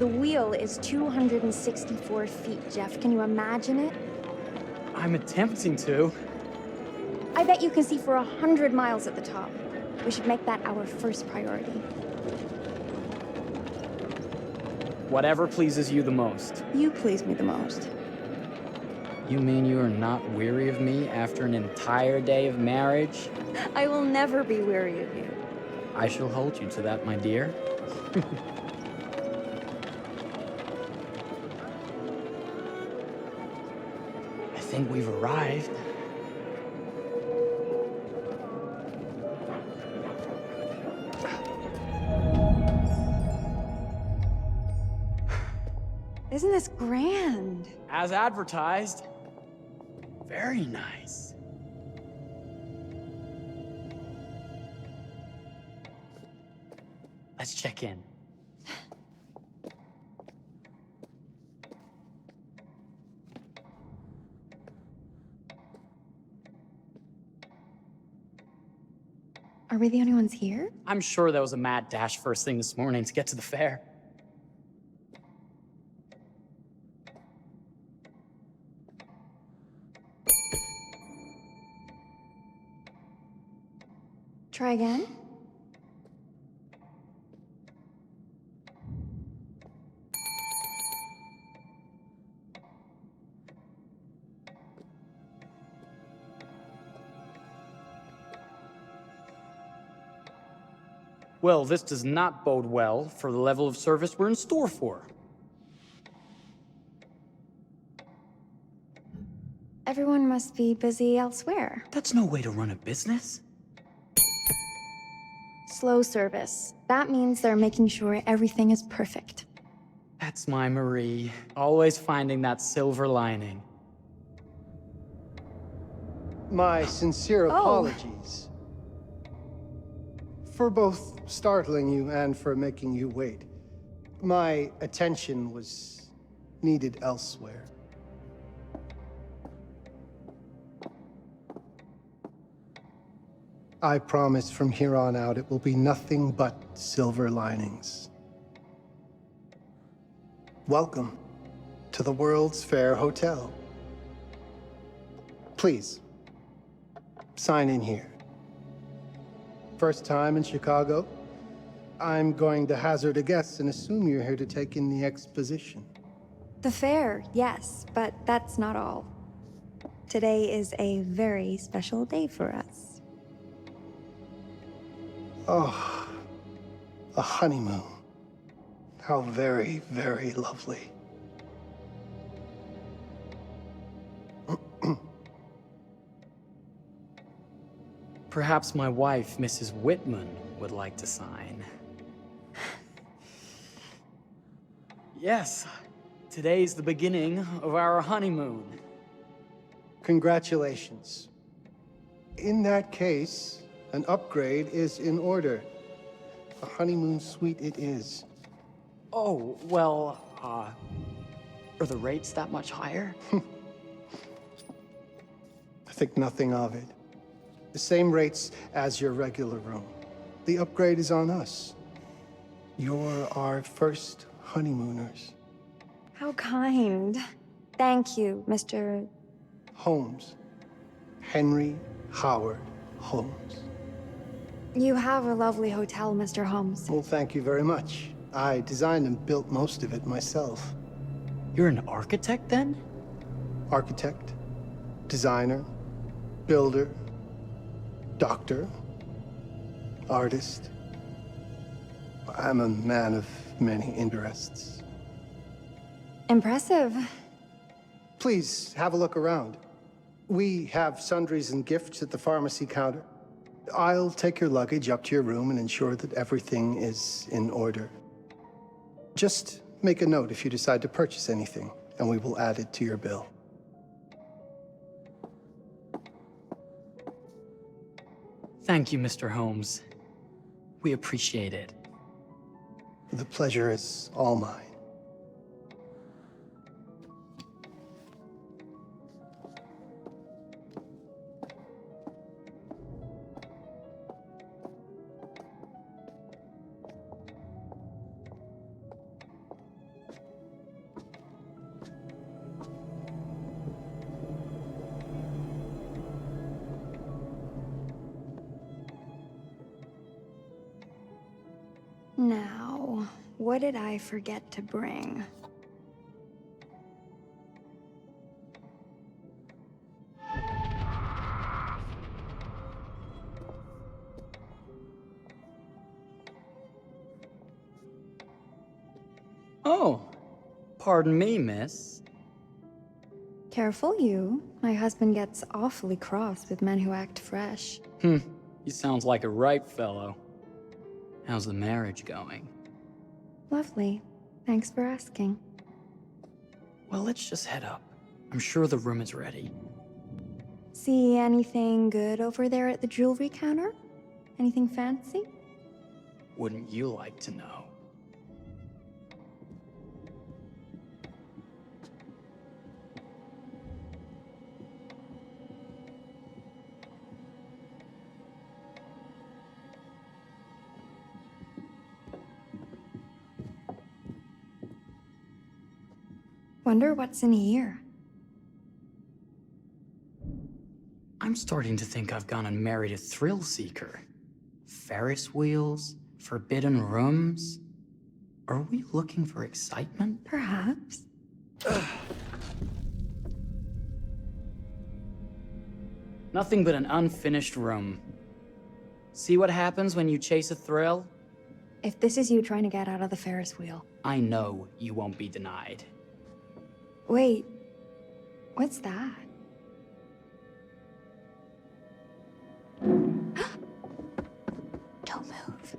The wheel is 264 feet, Jeff. Can you imagine it? I'm attempting to. I bet you can see for 100 miles at the top. We should make that our first priority. Whatever pleases you the most. You please me the most. You mean you are not weary of me after an entire day of marriage? I will never be weary of you. I shall hold you to that, my dear. I think we've arrived. Isn't this grand? As advertised. Very nice. Let's check in. Are we the only ones here? I'm sure that was a mad dash first thing this morning to get to the fair. Try again? Well, this does not bode well for the level of service we're in store for. Everyone must be busy elsewhere. That's no way to run a business. Slow service. That means they're making sure everything is perfect. That's my Marie, always finding that silver lining. My sincere apologies. For both startling you and for making you wait. My attention was needed elsewhere. I promise from here on out it will be nothing but silver linings. Welcome to the World's Fair Hotel. Please, sign in here. First time in Chicago? I'm going to hazard a guess and assume you're here to take in the exposition. The fair, yes, but that's not all. Today is a very special day for us. Oh, a honeymoon. How very, very lovely. Perhaps my wife, Mrs. Whitman, would like to sign. Yes, today's the beginning of our honeymoon. Congratulations. In that case, an upgrade is in order. A honeymoon suite it is. Oh, well, are the rates that much higher? I think nothing of it. The same rates as your regular room. The upgrade is on us. You're our first honeymooners. How kind. Thank you, Mr. Holmes. Henry Howard Holmes. You have a lovely hotel, Mr. Holmes. Well, thank you very much. I designed and built most of it myself. You're an architect, then? Architect, designer, builder, doctor, artist. I'm a man of many interests. Impressive. Please, have a look around. We have sundries and gifts at the pharmacy counter. I'll take your luggage up to your room and ensure that everything is in order. Just make a note if you decide to purchase anything, and we will add it to your bill. Thank you, Mr. Holmes. We appreciate it. The pleasure is all mine. Now, what did I forget to bring? Oh, pardon me, miss. Careful you. My husband gets awfully cross with men who act fresh. He sounds like a ripe fellow. How's the marriage going? Lovely. Thanks for asking. Well, let's just head up. I'm sure the room is ready. See anything good over there at the jewelry counter? Anything fancy? Wouldn't you like to know? Wonder what's in here. I'm starting to think I've gone and married a thrill seeker. Ferris wheels, forbidden rooms. Are we looking for excitement? Perhaps. Nothing but an unfinished room. See what happens when you chase a thrill? If this is you trying to get out of the Ferris wheel. I know you won't be denied. Wait, what's that? Don't move.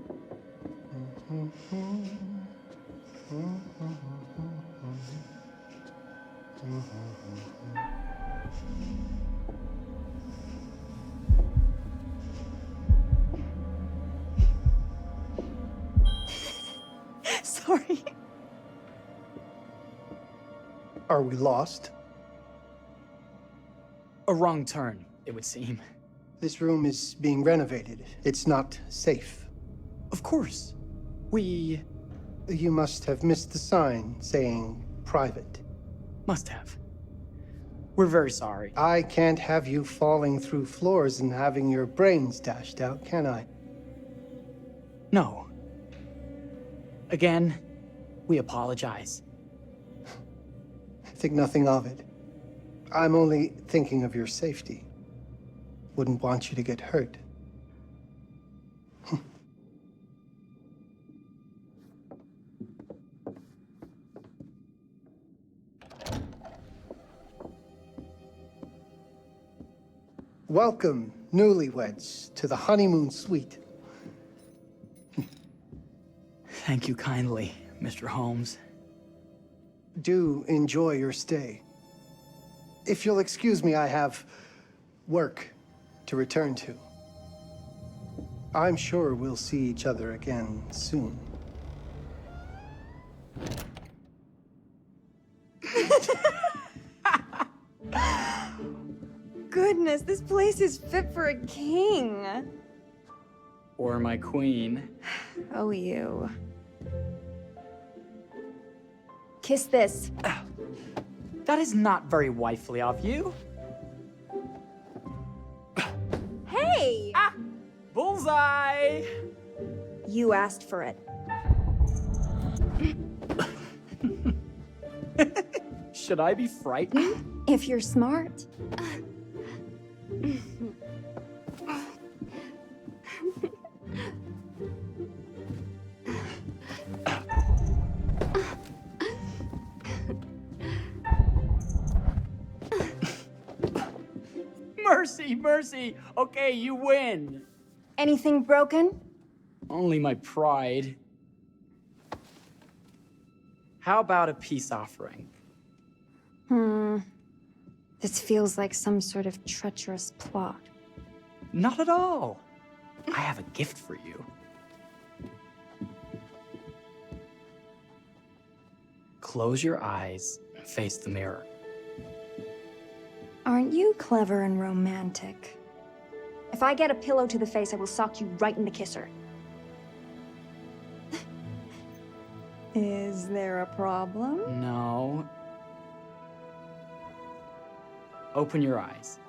Sorry. Are we lost? A wrong turn, it would seem. This room is being renovated. It's not safe. Of course. We You must have missed the sign saying private. must have. We're very sorry. I can't have you falling through floors and having your brains dashed out, can I? No. Again, we apologize. Think nothing of it. I'm only thinking of your safety. Wouldn't want you to get hurt. Welcome, newlyweds, to the honeymoon suite. Thank you kindly, Mr. Holmes. Do enjoy your stay. If you'll excuse me, I have work to return to. I'm sure we'll see each other again soon. Goodness, this place is fit for a king. Or my queen. Oh, you. Kiss this. That is not very wifely of you. Hey! Ah! Bullseye! You asked for it. Should I be frightened? If you're smart. Mercy, mercy! Okay, you win. Anything broken? Only my pride. How about a peace offering? This feels like some sort of treacherous plot. Not at all. I have a gift for you. Close your eyes and face the mirror. Aren't you clever and romantic? If I get a pillow to the face, I will sock you right in the kisser. Is there a problem? No. Open your eyes.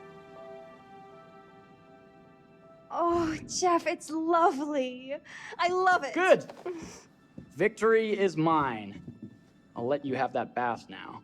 Oh, Jeff, it's lovely. I love it. Good. Victory is mine. I'll let you have that bath now.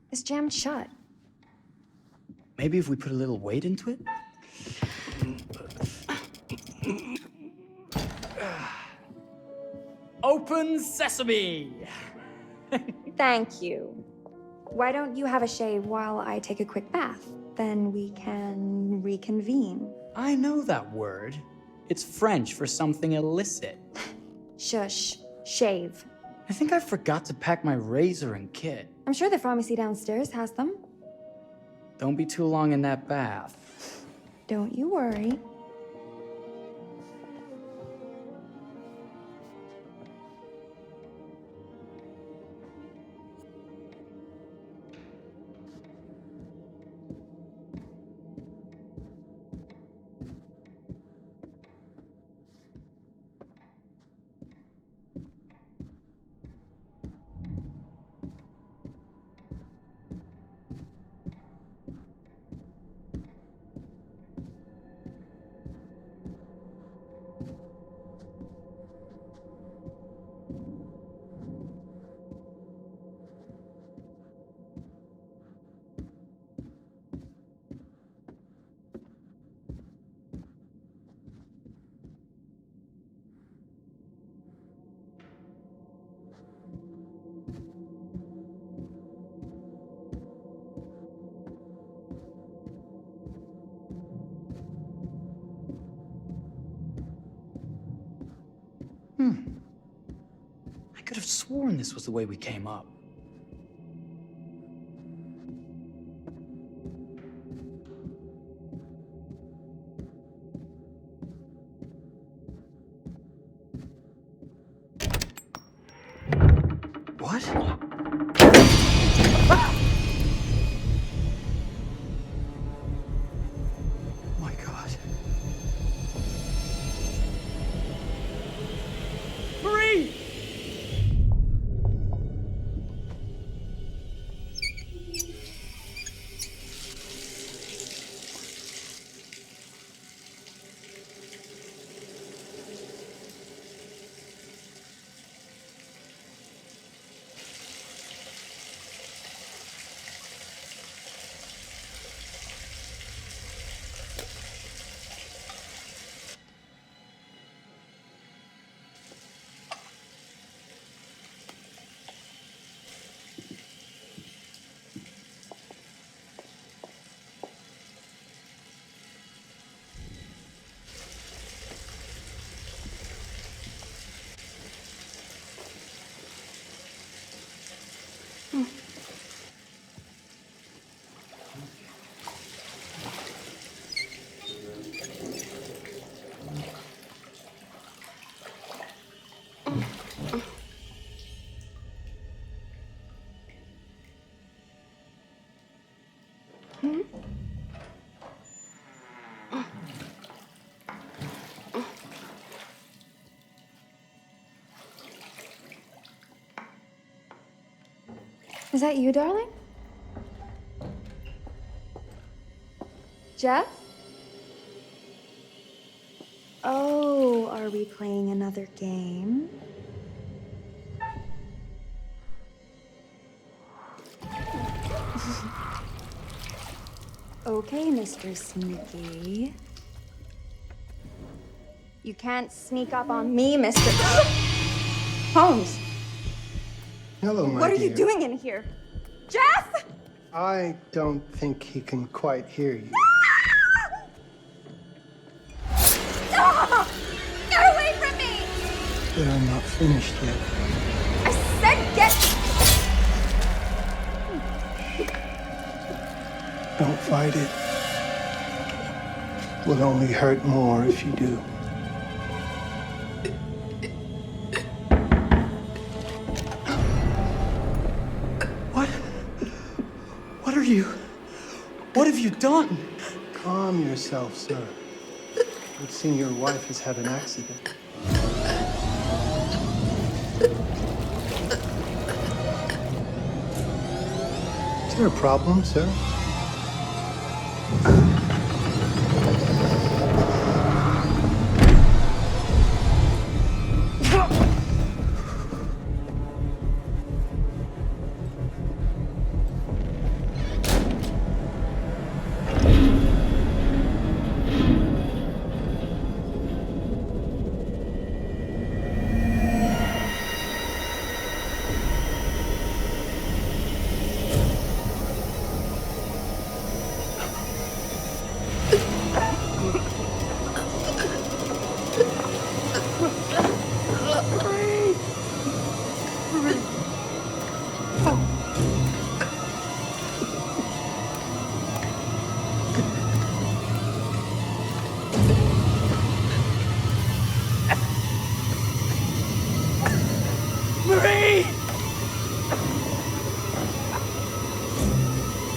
It's jammed shut. Maybe if we put a little weight into it? Open sesame! Thank you. Why don't you have a shave while I take a quick bath? Then we can reconvene. I know that word. It's French for something illicit. Shush. Shave. I think I forgot to pack my razor and kit. I'm sure the pharmacy downstairs has them. Don't be too long in that bath. Don't you worry. I could have sworn this was the way we came up. What? Ah! Oh my God. Marie! Is that you, darling? Jeff? Oh, are we playing another game? Okay, Mr. Sneaky. You can't sneak up on me, Mr. Holmes! Hello, my What are you dear. doing in here? Jeff! I don't think he can quite hear you. Stop! Get away from me! But I'm not finished yet. said get... Don't fight it. Will only hurt more if you do. What are you? What have you done? Calm yourself, sir. It would seem your wife has had an accident. Is there a problem, sir?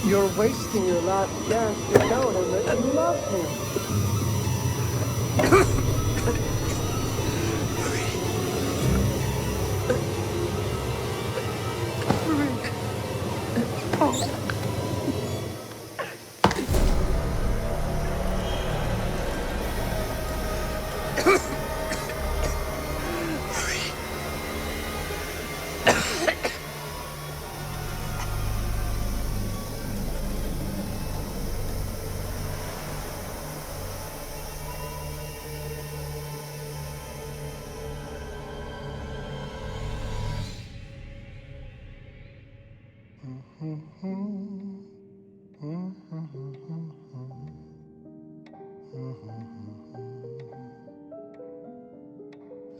You're wasting your last gasp. You tell him that you love him.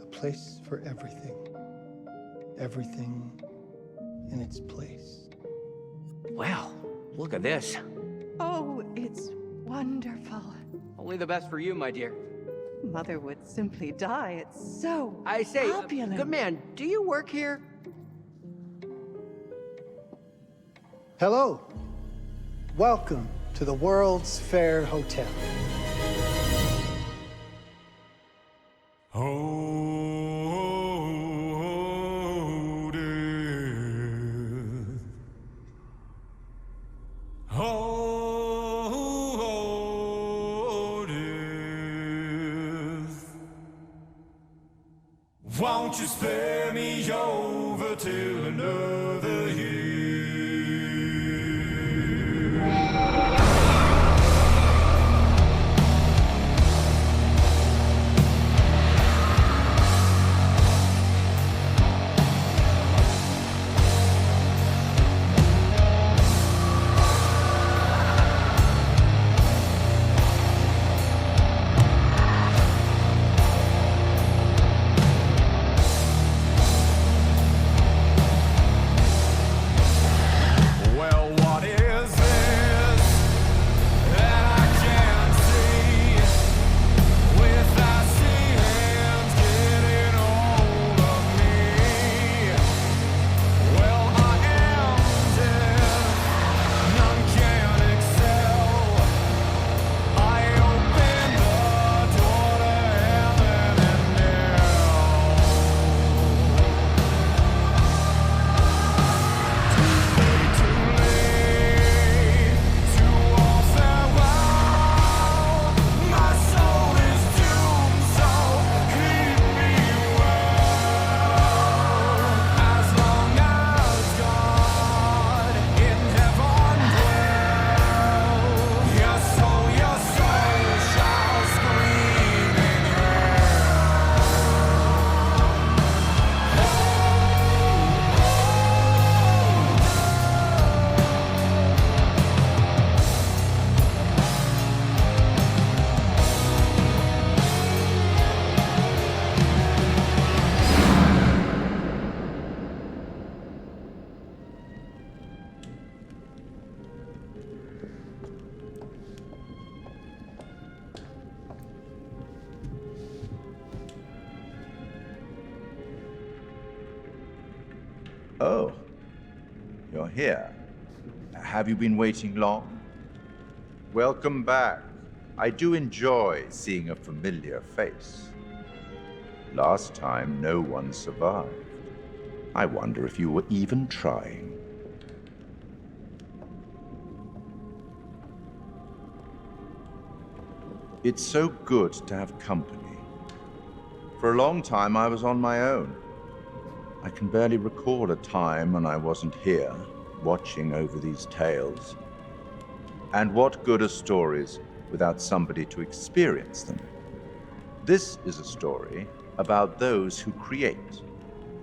A place for everything. Everything in its place. Well, look at this. Oh, it's wonderful. Only the best for you, my dear. Mother would simply die. It's so I say, opulent. good man, do you work here? Hello. Welcome to the World's Fair Hotel. Won't you spare me over till another year? Oh, you're here. Have you been waiting long? Welcome back. I do enjoy seeing a familiar face. Last time, no one survived. I wonder if you were even trying. It's so good to have company. For a long time, I was on my own. I can barely recall a time when I wasn't here, watching over these tales. And what good are stories without somebody to experience them? This is a story about those who create,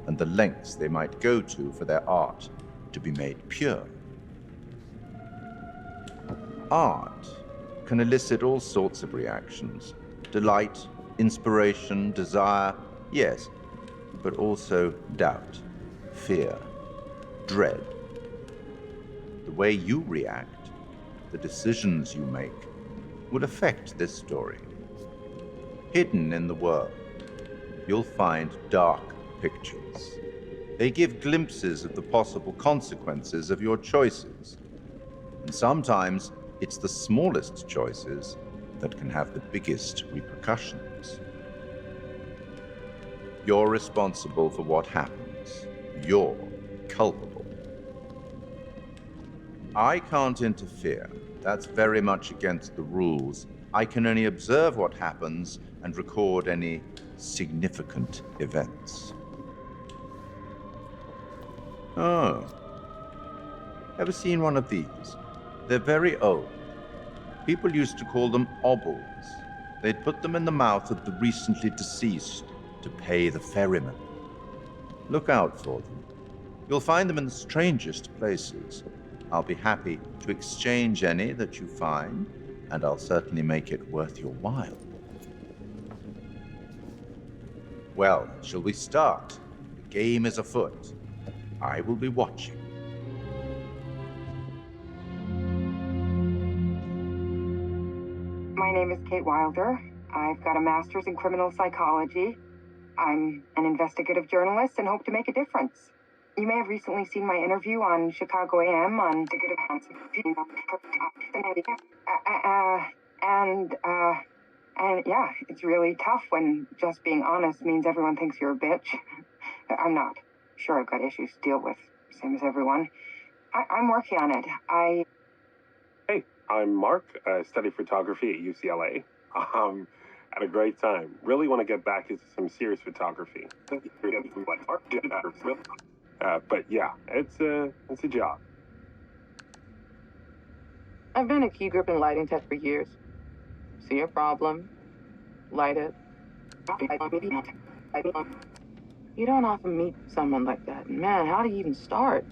and the lengths they might go to for their art to be made pure. Art can elicit all sorts of reactions. Delight, inspiration, desire, yes, but also doubt, fear, dread. The way you react, the decisions you make, will affect this story. Hidden in the world, you'll find dark pictures. They give glimpses of the possible consequences of your choices. And sometimes it's the smallest choices that can have the biggest repercussions. You're responsible for what happens. You're culpable. I can't interfere. That's very much against the rules. I can only observe what happens and record any significant events. Oh. Ever seen one of these? They're very old. People used to call them obbles. They'd put them in the mouth of the recently deceased to pay the ferryman. Look out for them. You'll find them in the strangest places. I'll be happy to exchange any that you find, and I'll certainly make it worth your while. Well, shall we start? The game is afoot. I will be watching. My name is Kate Wilder. I've got a master's in criminal psychology. I'm an investigative journalist and hope to make a difference. You may have recently seen my interview on Chicago AM on and yeah, it's really tough when just being honest means everyone thinks you're a bitch. I'm not. Sure, I've got issues to deal with, same as everyone. I'm working on it. Hey, I'm Mark. I study photography at UCLA. Had a great time. Really want to get back into some serious photography. But yeah, it's a job. I've been a key grip and lighting tech for years. See a problem, light it. You don't often meet someone like that. Man, how do you even start?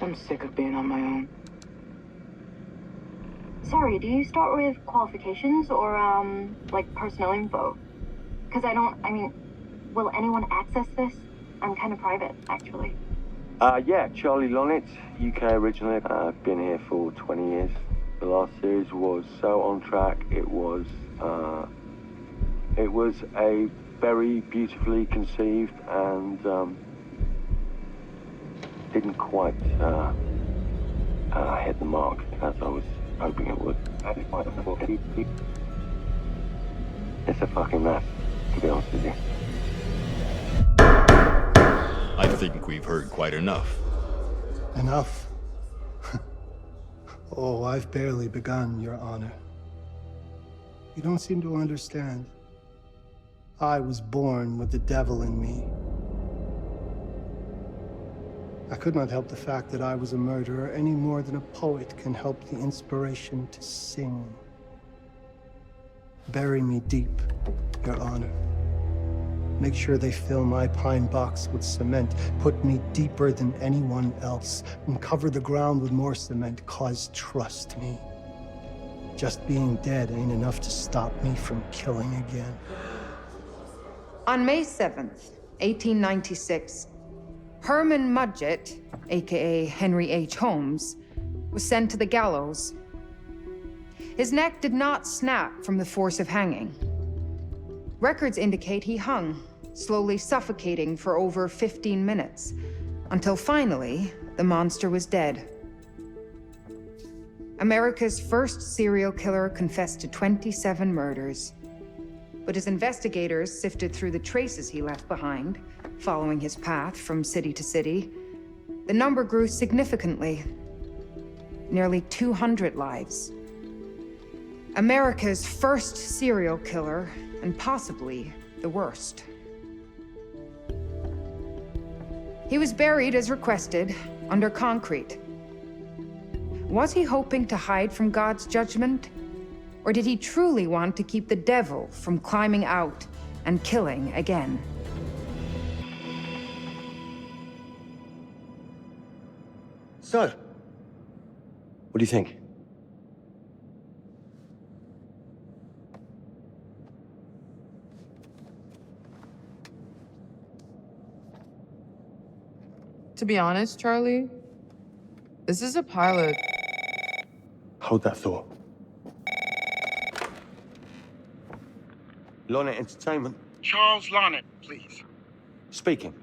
I'm sick of being on my own. Sorry, do you start with qualifications or, like personnel info? Because will anyone access this? I'm kind of private, actually. Yeah, Charlie Lonitz, UK originally. I've been here for 20 years. The last series was so on track. It was a very beautifully conceived and didn't quite hit the mark as I was hoping it would. It's a fucking mess, to be honest with you. I think we've heard quite enough. Enough? Oh, I've barely begun, Your Honor. You don't seem to understand. I was born with the devil in me. I could not help the fact that I was a murderer any more than a poet can help the inspiration to sing. Bury me deep, Your Honor. Make sure they fill my pine box with cement. Put me deeper than anyone else. And cover the ground with more cement, 'cause trust me, just being dead ain't enough to stop me from killing again. On May 7th, 1896, Herman Mudgett, aka Henry H. Holmes, was sent to the gallows. His neck did not snap from the force of hanging. Records indicate he hung slowly suffocating for over 15 minutes, until finally, the monster was dead. America's first serial killer confessed to 27 murders. But as investigators sifted through the traces he left behind, following his path from city to city, the number grew significantly. Nearly 200 lives. America's first serial killer, and possibly the worst. He was buried as requested, under concrete. Was he hoping to hide from God's judgment? Or did he truly want to keep the devil from climbing out and killing again? So, what do you think? To be honest, Charlie, this is a pilot. Hold that thought. Lonnet Entertainment. Charles Lonnet, please. Speaking.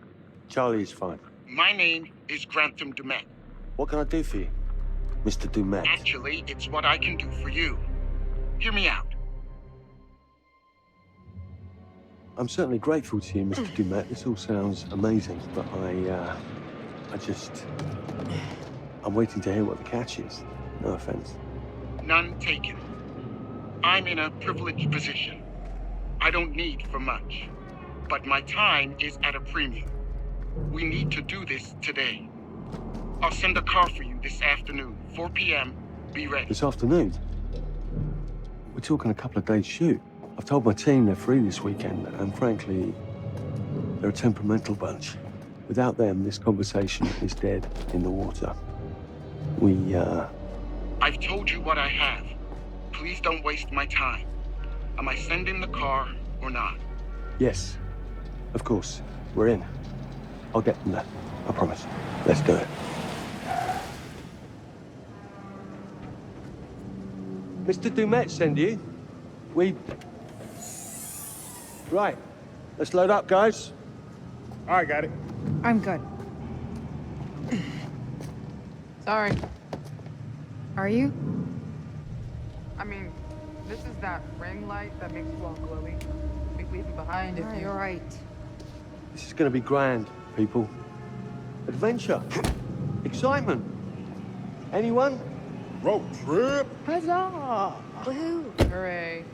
Charlie is fine. My name is Grantham Dumet. What can I do for you, Mr. Dumet? Actually, it's what I can do for you. Hear me out. I'm certainly grateful to you, Mr. Dumet. This all sounds amazing, but I'm waiting to hear what the catch is. No offense. None taken. I'm in a privileged position. I don't need for much, but my time is at a premium. We need to do this today. I'll send a car for you this afternoon, 4 p.m. Be ready. This afternoon? We're talking a couple of days shoot. I've told my team they're free this weekend, and frankly, they're a temperamental bunch. Without them, this conversation is dead in the water. I've told you what I have. Please don't waste my time. Am I sending the car or not? Yes, of course. We're in. I'll get them there. I promise. Let's do it. Mr. Dumet send you? Right. Let's load up, guys. All right, got it. I'm good. Sorry. Are you? I mean, this is that ring light that makes you all glowy. We leave it behind if you... You're right. This is gonna be grand, people. Adventure. Excitement. Anyone? Road trip. Huzzah! Woohoo! Hooray.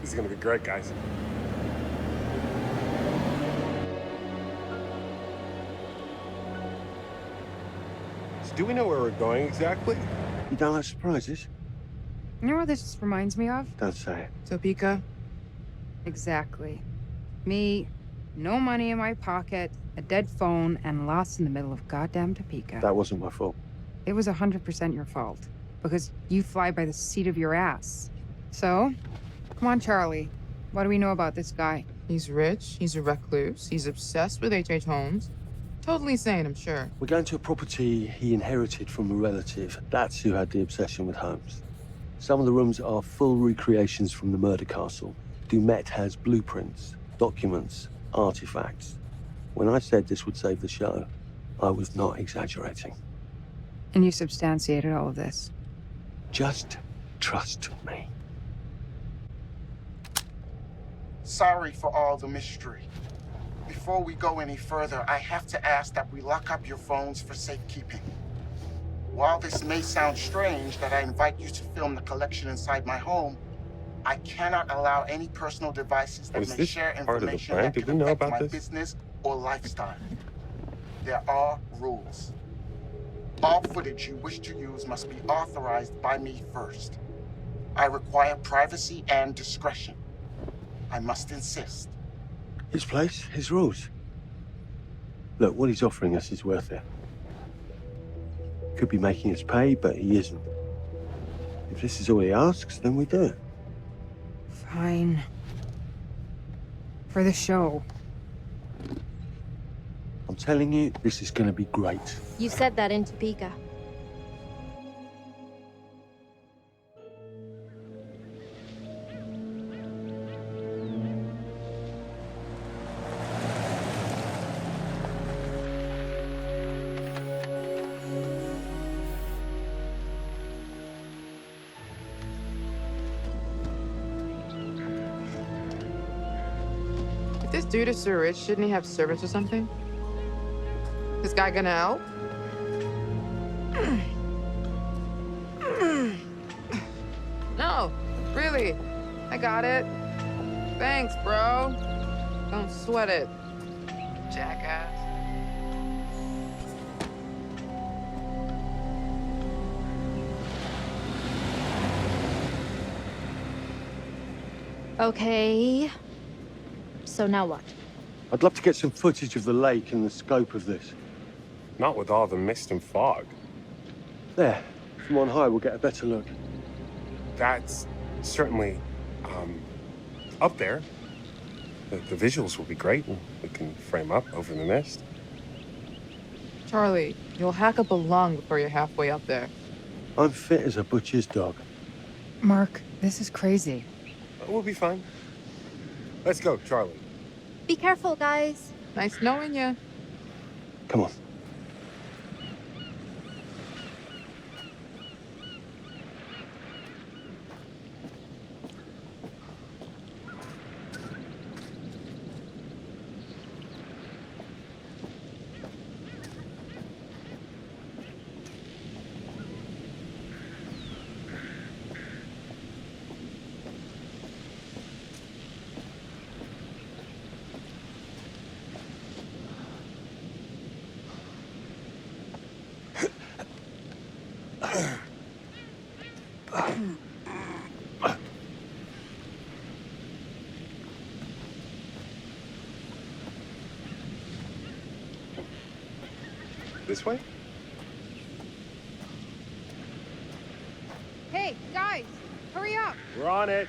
This is gonna be great, guys. So do we know where we're going exactly? You don't like surprises? You know what this reminds me of? Don't say it. Topeka? Exactly. Me, no money in my pocket, a dead phone, and lost in the middle of goddamn Topeka. That wasn't my fault. It was 100% your fault. Because you fly by the seat of your ass. So, come on, Charlie. What do we know about this guy? He's rich, he's a recluse, he's obsessed with hhholmes. Totally sane, I'm sure. We're going to a property he inherited from a relative. That's who had the obsession with Holmes. Some of the rooms are full recreations from the murder castle. Dumet has blueprints, documents, artifacts. When I said this would save the show, I was not exaggerating. And you substantiated all of this? Just trust me. Sorry for all the mystery. Before we go any further, I have to ask that we lock up your phones for safekeeping. While this may sound strange that I invite you to film the collection inside my home, I cannot allow any personal devices that may share information that could affect my business or lifestyle. There are rules. All footage you wish to use must be authorized by me first. I require privacy and discretion. I must insist. His place, his rules. Look, what he's offering us is worth it. Could be making us pay, but he isn't. If this is all he asks, then we do it. Fine. For the show. I'm telling you, this is gonna be great. You said that in Topeka. Dude is so rich, shouldn't he have servants or something? This guy gonna help? No, really. I got it. Thanks, bro. Don't sweat it, jackass. Okay. So now what? I'd love to get some footage of the lake and the scope of this. Not with all the mist and fog. There. From on high, we'll get a better look. That's certainly, up there. The visuals will be great. We can frame up over the mist. Charlie, you'll hack up a lung before you're halfway up there. I'm fit as a butcher's dog. Mark, this is crazy. We'll be fine. Let's go, Charlie. Be careful, guys. Nice knowing you. Come on. This way? Hey, guys, hurry up. We're on it.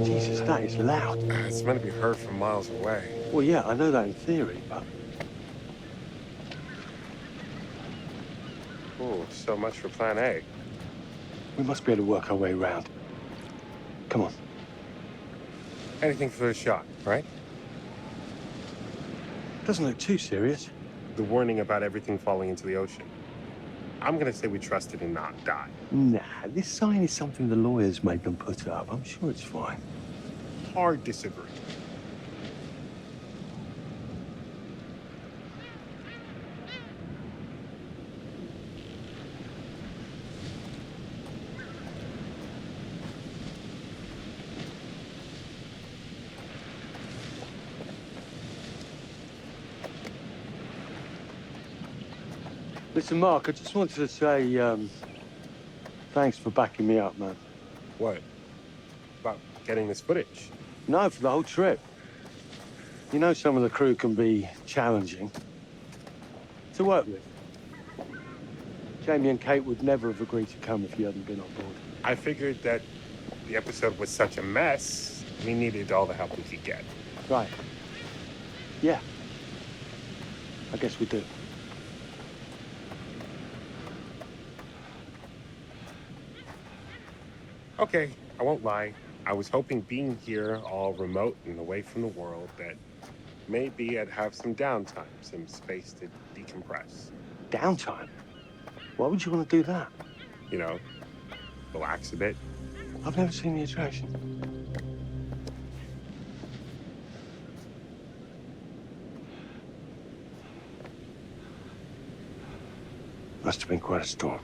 Jesus, that is loud. It's meant to be heard from miles away. Well, yeah, I know that in theory, but... Oh, so much for plan A. We must be able to work our way around. Come on. Anything for the shot, right? Doesn't look too serious. The warning about everything falling into the ocean. I'm gonna say we trust it and not die. Nah, this sign is something the lawyers made them put up. I'm sure it's fine. Hard disagree. Listen, Mark, I just wanted to say, thanks for backing me up, man. What? About getting this footage? No, for the whole trip. You know some of the crew can be challenging to work with. Jamie and Kate would never have agreed to come if you hadn't been on board. I figured that the episode was such a mess, we needed all the help we could get. Right. Yeah. I guess we do. Okay, I won't lie. I was hoping being here, all remote and away from the world, that maybe I'd have some downtime, some space to decompress. Downtime? Why would you want to do that? You know, relax a bit. I've never seen the attraction. Must have been quite a storm.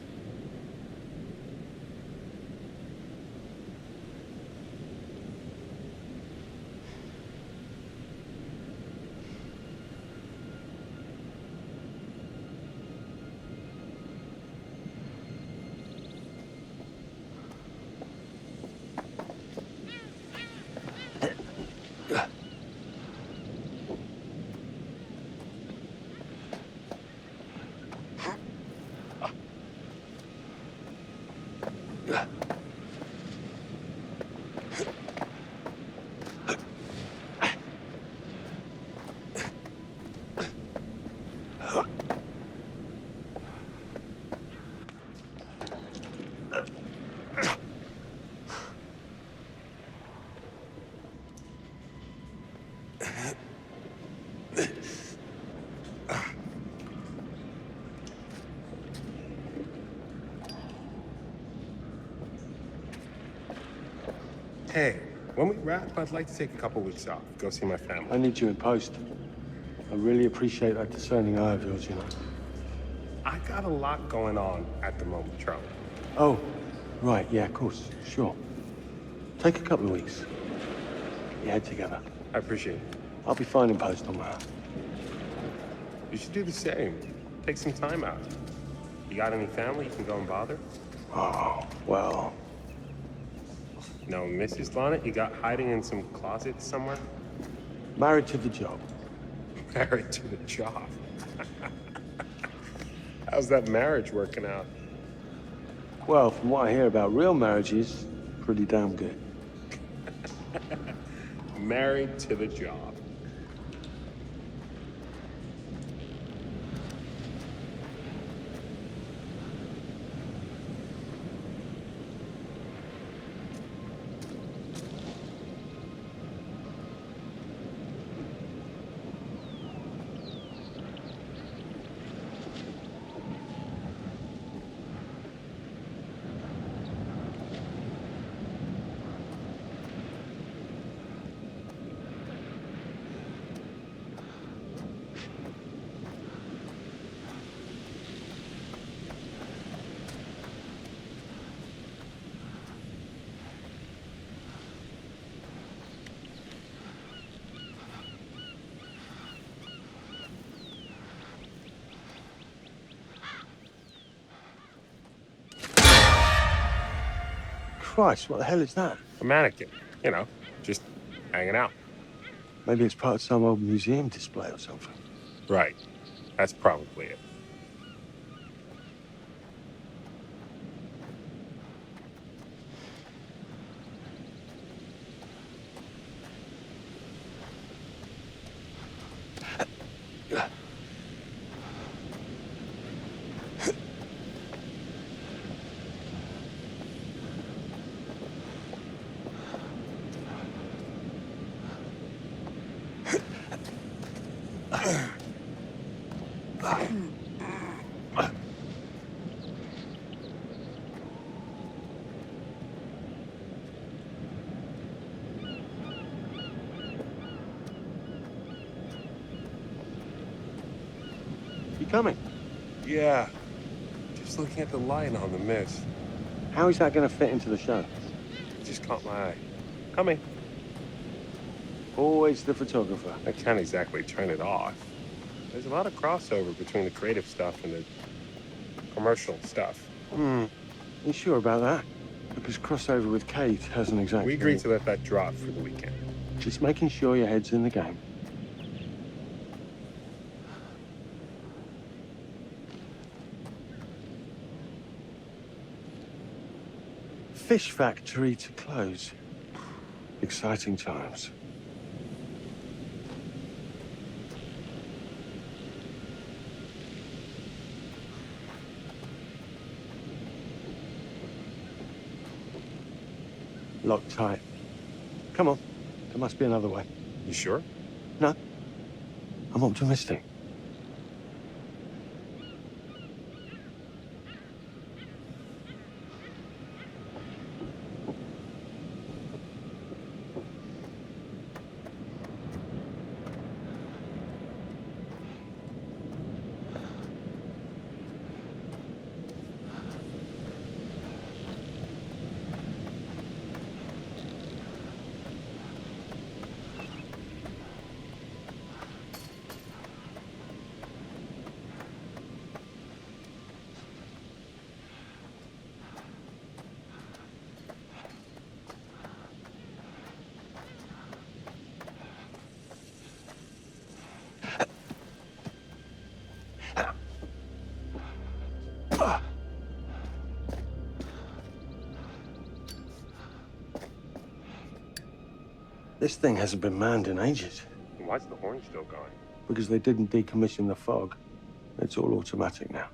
Hey, when we wrap, I'd like to take a couple weeks off. Go see my family. I need you in post. I really appreciate that discerning eye of yours, you know. I got a lot going on at the moment, Charlie. Oh, right, yeah, of course, sure. Take a couple of weeks. Get your head together. I appreciate it. I'll be fine in post on that. You should do the same. Take some time out. You got any family you can go and bother? Oh, well. No, Mrs. Lonnet, you got hiding in some closet somewhere? Married to the job. Married to the job. How's that marriage working out? Well, from what I hear about real marriages, pretty damn good. Married to the job. Christ, what the hell is that? A mannequin, you know, just hanging out. Maybe it's part of some old museum display or something. Right. That's probably it. You coming? Yeah. Just looking at the light on the mist. How is that going to fit into the show? It just caught my eye. Coming. Always the photographer. I can't exactly turn it off. There's a lot of crossover between the creative stuff and the commercial stuff. You sure about that? Because crossover with Kate hasn't exactly... We agreed to let that drop for the weekend. Just making sure your head's in the game. Fish factory to close. Exciting times. Locked tight. Come on. There must be another way. You sure? No. I'm optimistic. This thing hasn't been manned in ages. Why's the horn still going? Because they didn't decommission the fog. It's all automatic now.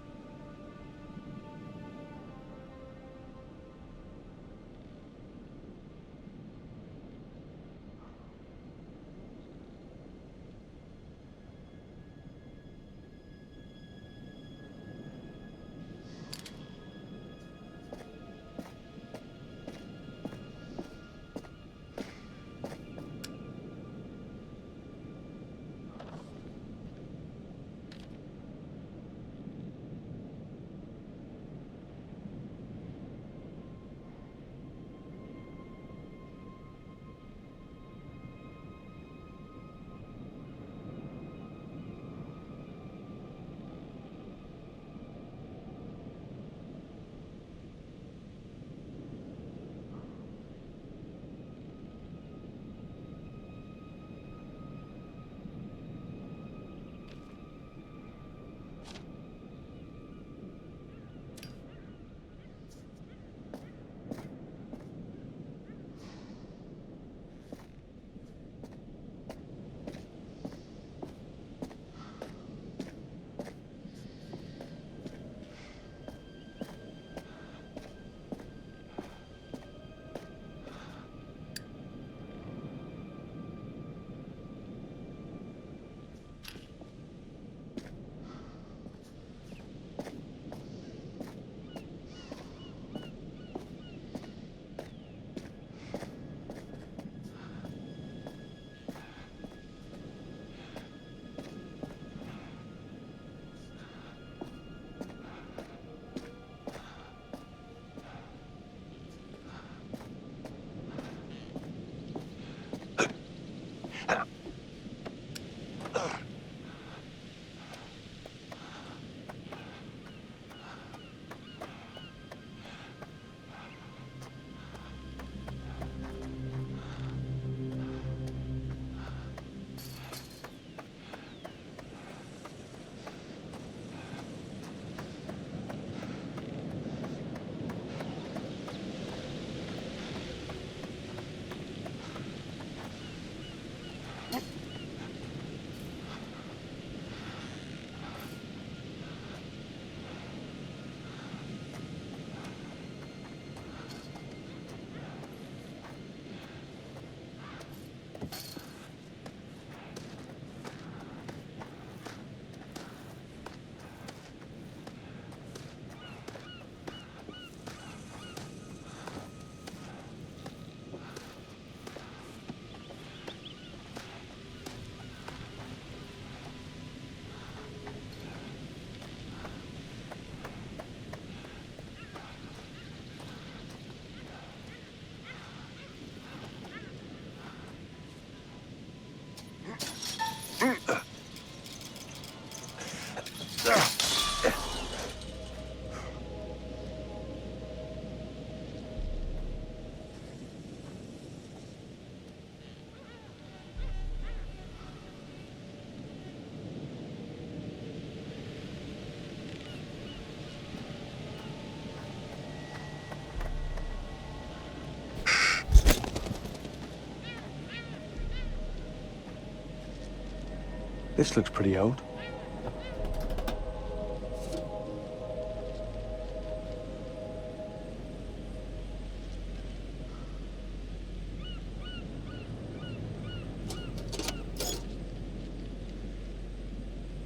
This looks pretty old.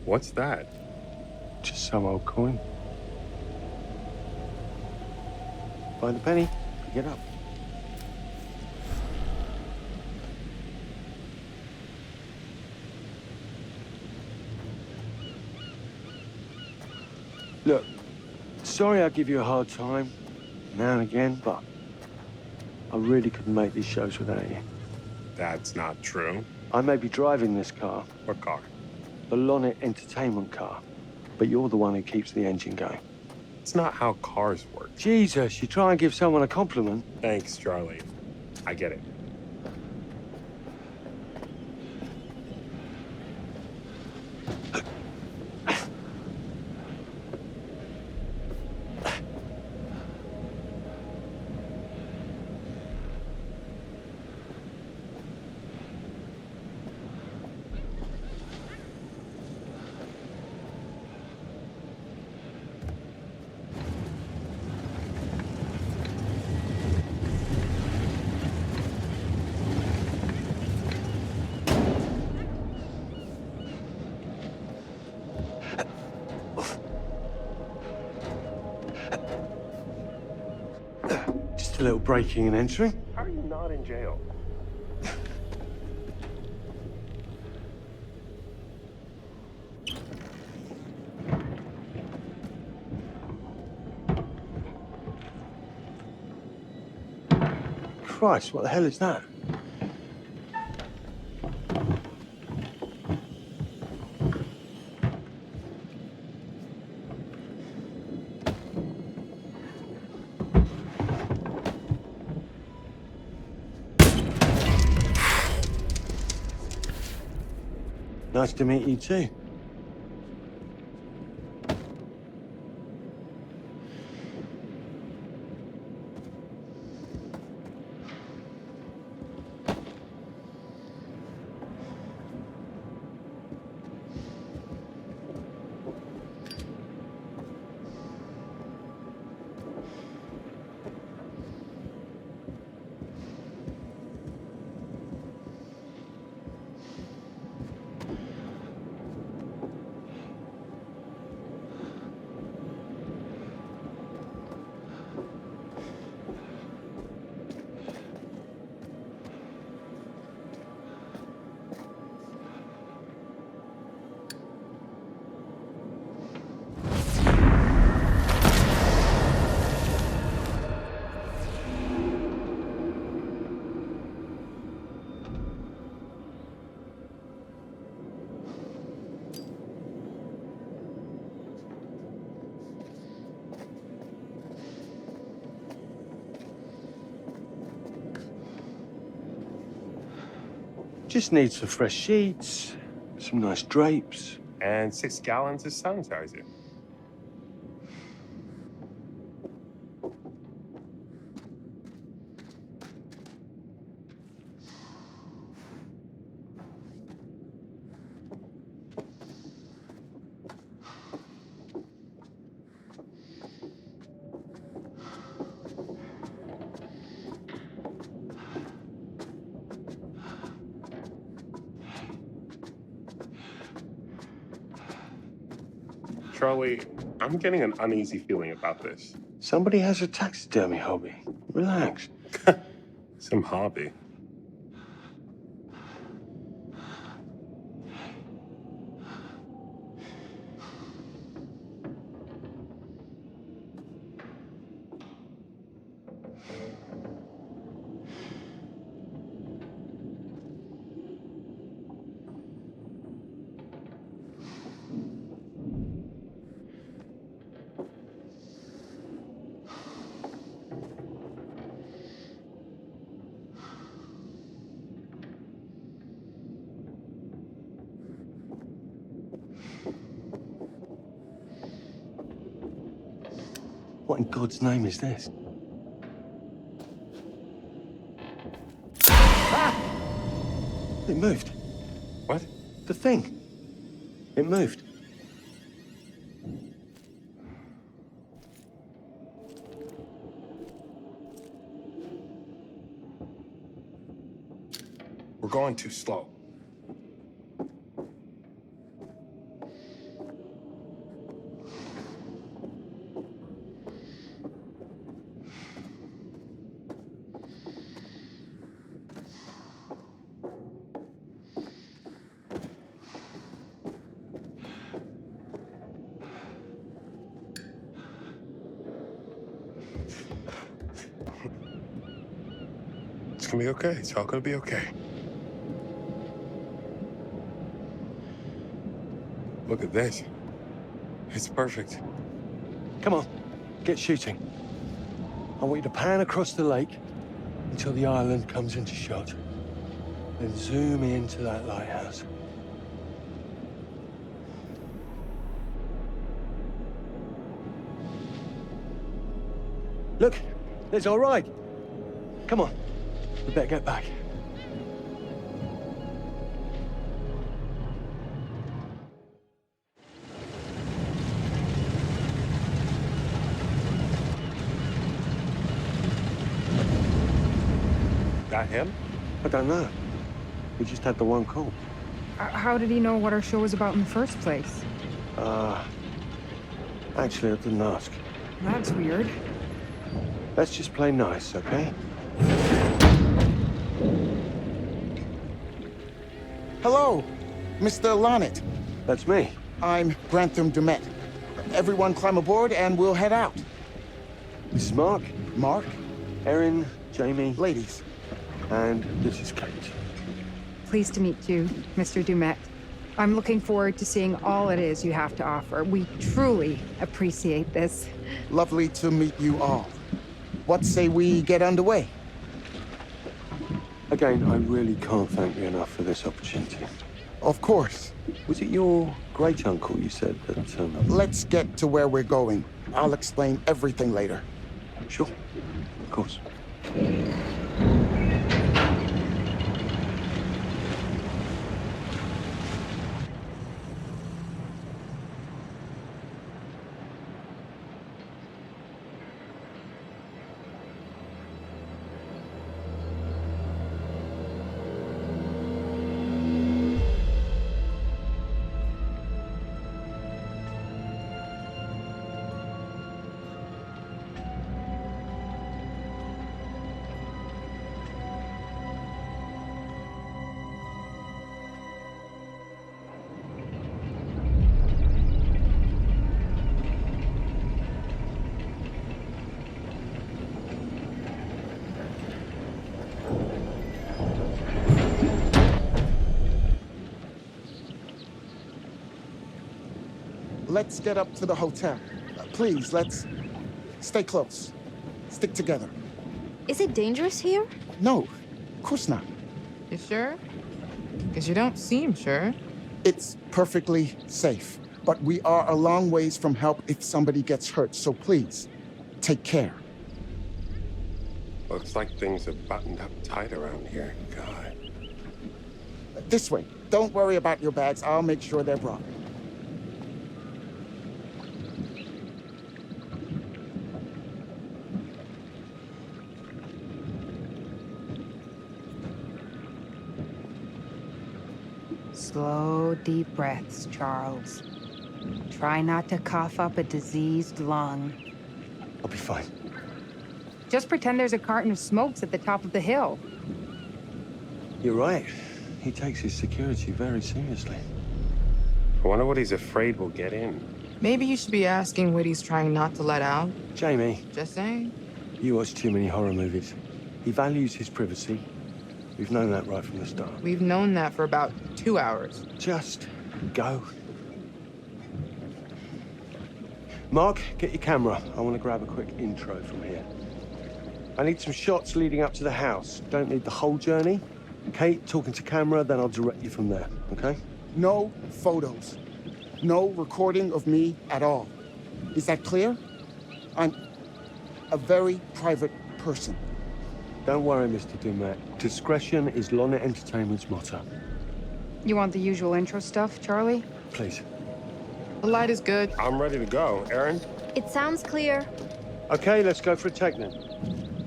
What's that? Just some old coin. Find a penny, pick it up. Look, sorry I give you a hard time now and again, but I really couldn't make these shows without you. That's not true. I may be driving this car. What car? The Lonnet Entertainment car. But you're the one who keeps the engine going. It's not how cars work. Jesus, you try and give someone a compliment. Thanks, Charlie. I get it. Just a little breaking and entering. How are you not in jail? Christ, what the hell is that? Nice to meet you too. Just need some fresh sheets, some nice drapes. And 6 gallons of sanitizer. Charlie, I'm getting an uneasy feeling about this. Somebody has a taxidermy hobby. Relax. Some hobby. What in God's name is this? It moved. What? The thing. It moved. We're going too slow. It's gonna be okay. It's all gonna be okay. Look at this. It's perfect. Come on, get shooting. I want you to pan across the lake until the island comes into shot. Then zoom into that lighthouse. Look, it's all right. Come on, we better get back. That him? I don't know. We just had the one call. How did he know what our show was about in the first place? Actually, I didn't ask. That's weird. Let's just play nice, okay? Hello, Mr. Lonnet. That's me. I'm Grantham Dumet. Everyone climb aboard and we'll head out. This is Mark. Mark? Erin, Jamie. Ladies. And this is Kate. Pleased to meet you, Mr. Dumet. I'm looking forward to seeing all it is you have to offer. We truly appreciate this. Lovely to meet you all. What say we get underway? Again, I really can't thank you enough for this opportunity. Of course. Was it your great-uncle you said that... Let's get to where we're going. I'll explain everything later. Sure. Of course. Let's get up to the hotel. Please, let's stay close. Stick together. Is it dangerous here? No, of course not. You sure? Because you don't seem sure. It's perfectly safe, but we are a long ways from help if somebody gets hurt, so please, take care. Looks like things are buttoned up tight around here. God. This way. Don't worry about your bags. I'll make sure they're brought. Slow, deep breaths, Charles. Try not to cough up a diseased lung. I'll be fine. Just pretend there's a carton of smokes at the top of the hill. You're right. He takes his security very seriously. I wonder what he's afraid will get in. Maybe you should be asking what he's trying not to let out. Jamie. Just saying. You watch too many horror movies. He values his privacy. We've known that right from the start. We've known that for about 2 hours. Just go. Mark, get your camera. I want to grab a quick intro from here. I need some shots leading up to the house. Don't need the whole journey. Kate, talking to camera, then I'll direct you from there, okay? No photos. No recording of me at all. Is that clear? I'm a very private person. Don't worry, Mr. Dumet. Discretion is Lonnet Entertainment's motto. You want the usual intro stuff, Charlie? Please. The light is good. I'm ready to go. Aaron? It sounds clear. Okay, let's go for a take then.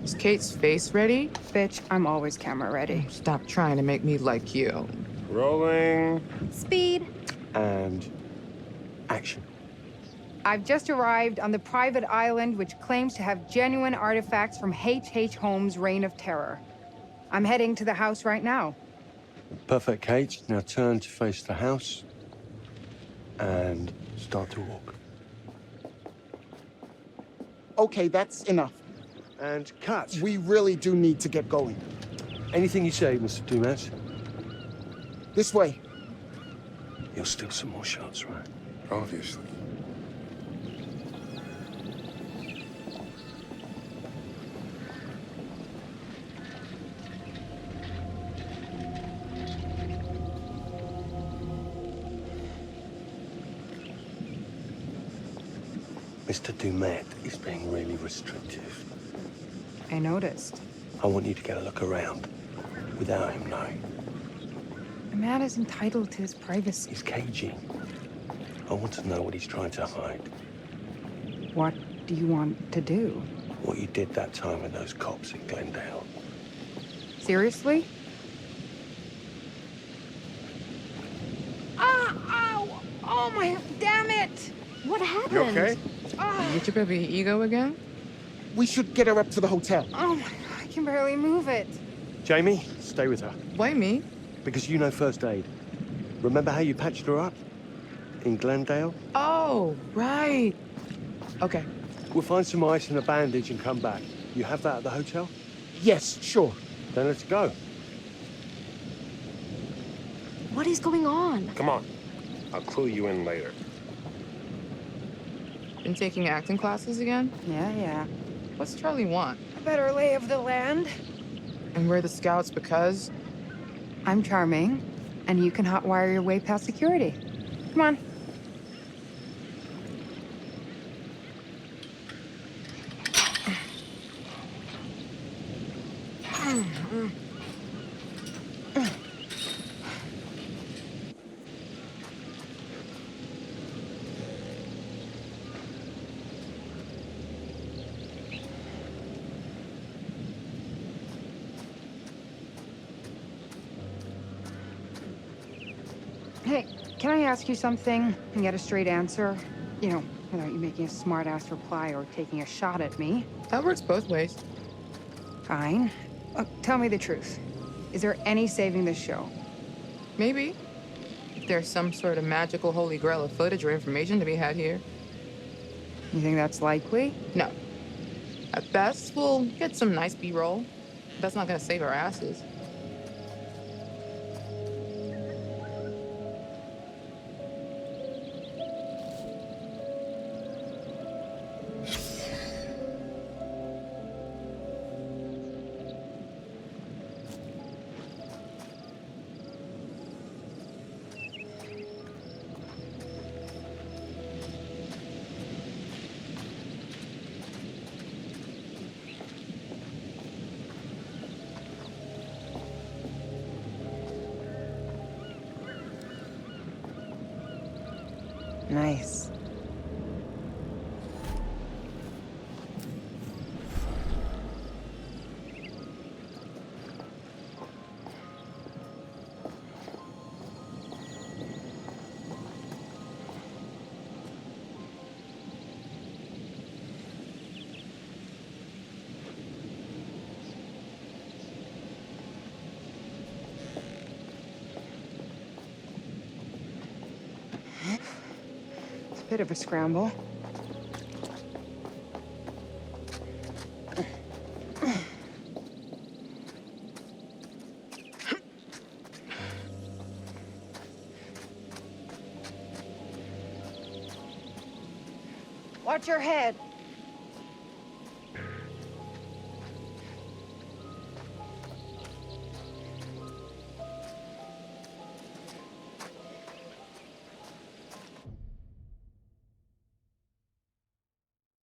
Is Kate's face ready? Bitch, I'm always camera ready. Stop trying to make me like you. Rolling. Speed. And action. I've just arrived on the private island which claims to have genuine artifacts from hhholmes' reign of terror. I'm heading to the house right now. Perfect, Kate. Now turn to face the house and start to walk. Okay, that's enough. And cut. We really do need to get going. Anything you say, Mr. Dumas. This way. You'll steal some more shots, right? Obviously. Mr. Dumet is being really restrictive. I noticed. I want you to get a look around without him knowing. The man is entitled to his privacy. He's cagey. I want to know what he's trying to hide. What do you want to do? What you did that time with those cops in Glendale. Seriously? Ah! Ow! Oh my... Damn it! What happened? You okay? You get your baby ego again? We should get her up to the hotel. Oh my God, I can barely move it. Jamie, stay with her. Why me? Because you know first aid. Remember how you patched her up? In Glendale? Oh, right. Okay. We'll find some ice and a bandage and come back. You have that at the hotel? Yes, sure. Then let's go. What is going on? Come on. I'll clue you in later. Been taking acting classes again? Yeah. What's Charlie want? A better lay of the land. And we're the scouts because? I'm charming, and you can hotwire your way past security. Come on. Hey, can I ask you something and get a straight answer? You know, without you making a smart-ass reply or taking a shot at me. That works both ways. Fine. Tell me the truth. Is there any saving this show? Maybe. If there's some sort of magical holy grail of footage or information to be had here. You think that's likely? No. At best, we'll get some nice B-roll. That's not gonna save our asses. Nice. Bit of a scramble. Watch your head.